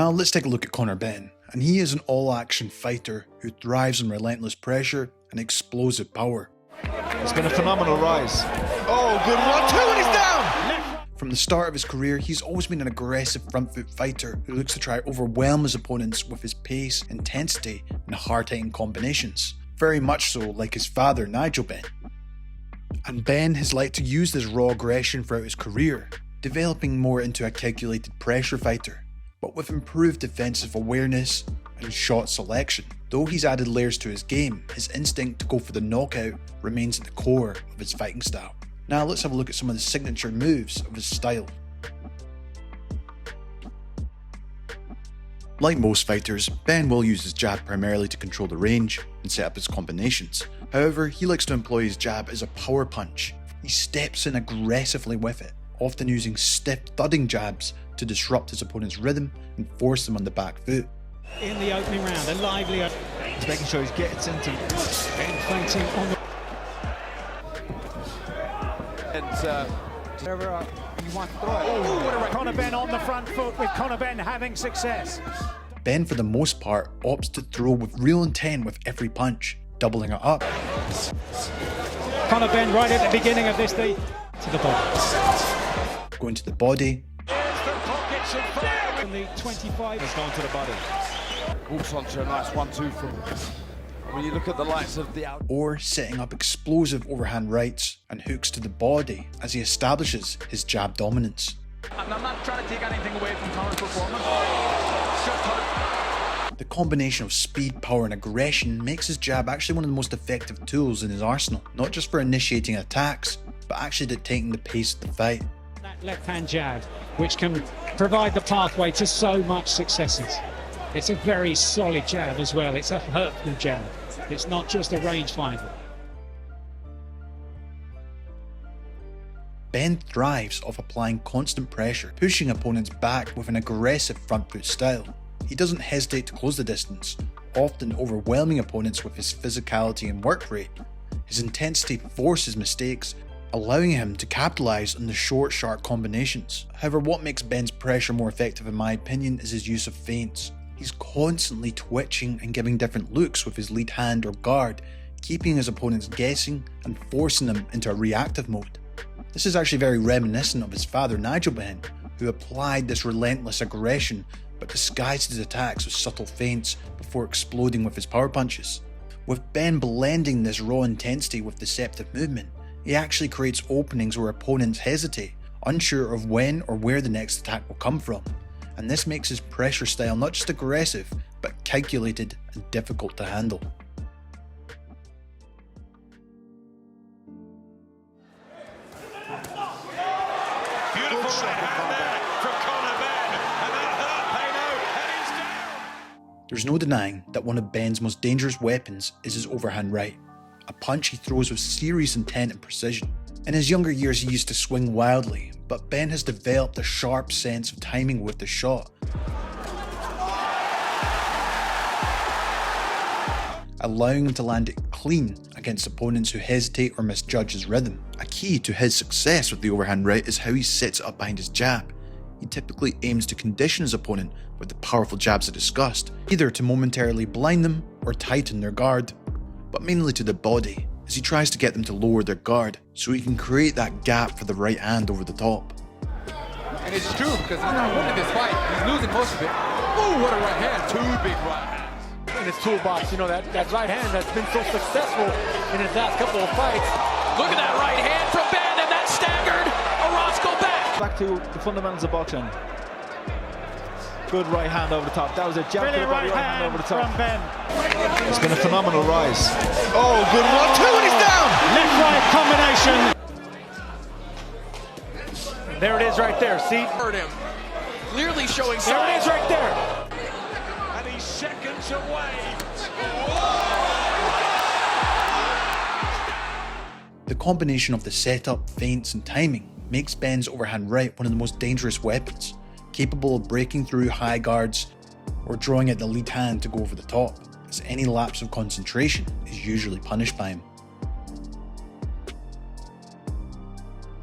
Now let's take a look at Conor Benn, and he is an all-action fighter who thrives on relentless pressure and explosive power. It's been a phenomenal rise. Oh, good 1-2 and he's down! From the start of his career, he's always been an aggressive front foot fighter who looks to try to overwhelm his opponents with his pace, intensity, and hard-hitting combinations. Very much so like his father, Nigel Benn. And Benn has liked to use this raw aggression throughout his career, developing more into a calculated pressure fighter, but with improved defensive awareness and shot selection. Though he's added layers to his game, his instinct to go for the knockout remains at the core of his fighting style. Now let's have a look at some of the signature moves of his style. Like most fighters, Benn will use his jab primarily to control the range and set up his combinations. However, he likes to employ his jab as a power punch. He steps in aggressively with it, often using stiff thudding jabs to disrupt his opponent's rhythm and force them on the back foot. In the opening round, a lively... He's making sure he gets into... Feinting on the... Conor Benn on the front foot, with Conor Benn having success. Benn, for the most part, opts to throw with real intent with every punch, doubling it up. Conor Benn right at the beginning of this, to the body. Going to the body. From the 25. It's gone to the body. Hooks onto a nice 1-2 from... When you look at the likes of the out... Or setting up explosive overhand rights and hooks to the body as he establishes his jab dominance. And I'm not trying to take anything away from Conor's performance. The combination of speed, power and aggression makes his jab actually one of the most effective tools in his arsenal, not just for initiating attacks, but actually dictating the pace of the fight. That left-hand jab, which can provide the pathway to so much successes. It's a very solid jab as well, it's a hurtful jab. It's not just a rangefinder. Benn thrives off applying constant pressure, pushing opponents back with an aggressive front foot style. He doesn't hesitate to close the distance, often overwhelming opponents with his physicality and work rate. His intensity forces mistakes, allowing him to capitalise on the short, sharp combinations. However, what makes Benn's pressure more effective in my opinion is his use of feints. He's constantly twitching and giving different looks with his lead hand or guard, keeping his opponents guessing and forcing them into a reactive mode. This is actually very reminiscent of his father Nigel Benn, who applied this relentless aggression but disguised his attacks with subtle feints before exploding with his power punches. With Benn blending this raw intensity with deceptive movement, he actually creates openings where opponents hesitate, unsure of when or where the next attack will come from. And this makes his pressure style not just aggressive, but calculated and difficult to handle. Beautiful from Conor Benn, and that hurt Peno, and he's down. There's no denying that one of Benn's most dangerous weapons is his overhand right, a punch he throws with serious intent and precision. In his younger years he used to swing wildly, but Benn has developed a sharp sense of timing with the shot, allowing him to land it clean against opponents who hesitate or misjudge his rhythm. A key to his success with the overhand right is how he sets it up behind his jab. He typically aims to condition his opponent with the powerful jabs I discussed, either to momentarily blind them or tighten their guard, but mainly to the body, as he tries to get them to lower their guard so he can create that gap for the right hand over the top. And it's true, because he's not winning this fight. He's losing most of it. Ooh, what a right hand. Two big right hands. In his toolbox, you know, that right hand that's been so successful in his last couple of fights. Look at that right hand from Benn, and that staggered Orozco back. Back to the fundamentals of boxing. Good right hand over the top. That was a jab to the body, right hand over the top. From Benn. It's been a phenomenal rise. Oh, good 1-2 and he's down! Left-right combination. There it is right there, see? Hurt him. Clearly showing There it signs. is right there. And he's seconds away. The combination of the setup, feints and timing makes Benn's overhand right one of the most dangerous weapons, capable of breaking through high guards or drawing out the lead hand to go over the top, as any lapse of concentration is usually punished by him.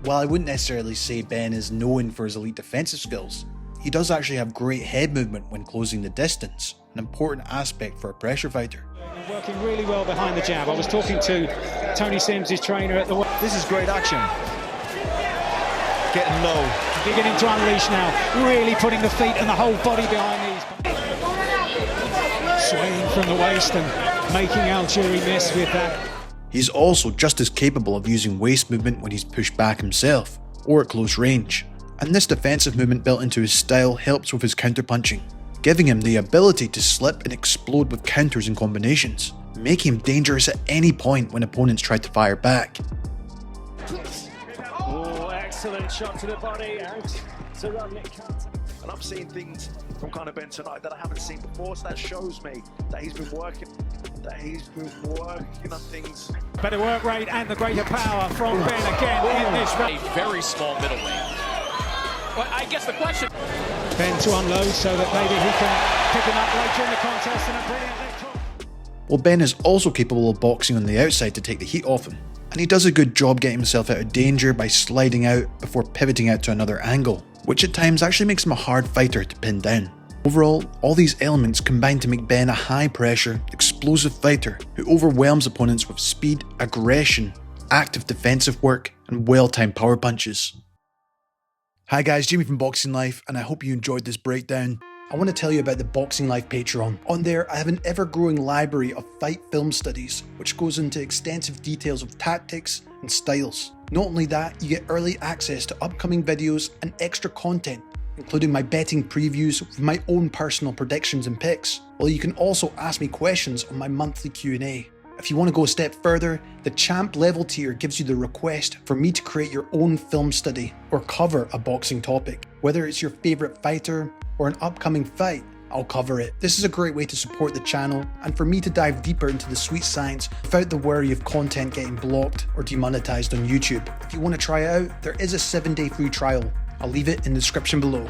While I wouldn't necessarily say Benn is known for his elite defensive skills, he does actually have great head movement when closing the distance, an important aspect for a pressure fighter. Working really well behind the jab. I was talking to Tony Sims, his trainer at the... This is great action. Getting low. Beginning to unleash now, really putting the feet and the whole body behind these. Swinging from the waist and making Algieri miss with that. He's also just as capable of using waist movement when he's pushed back himself, or at close range. And this defensive movement built into his style helps with his counterpunching, giving him the ability to slip and explode with counters and combinations, making him dangerous at any point when opponents try to fire back. Oh, excellent shot to the body and Ceramic counter. And I'm seeing things from Conor Benn tonight that I haven't seen before, so that shows me that he's been working on things. Better work rate and the greater power from Benn again in this round. A very small middleweight. Well, I guess the question... Benn to unload so that maybe he can pick him up later in the contest and a brilliant leg hook. Well, Benn is also capable of boxing on the outside to take the heat off him, and he does a good job getting himself out of danger by sliding out before pivoting out to another angle, which at times actually makes him a hard fighter to pin down. Overall, all these elements combine to make Benn a high-pressure, explosive fighter who overwhelms opponents with speed, aggression, active defensive work, and well-timed power punches. Hi guys, Jamie from Boxing Life, and I hope you enjoyed this breakdown. I want to tell you about the Boxing Life Patreon. On there, I have an ever-growing library of fight film studies, which goes into extensive details of tactics and styles. Not only that, you get early access to upcoming videos and extra content, including my betting previews with my own personal predictions and picks, while you can also ask me questions on my monthly Q&A. If you want to go a step further, the champ level tier gives you the request for me to create your own film study or cover a boxing topic. Whether it's your favourite fighter or an upcoming fight, I'll cover it. This is a great way to support the channel and for me to dive deeper into the sweet science without the worry of content getting blocked or demonetized on YouTube. If you want to try it out, there is a 7-day free trial. I'll leave it in the description below.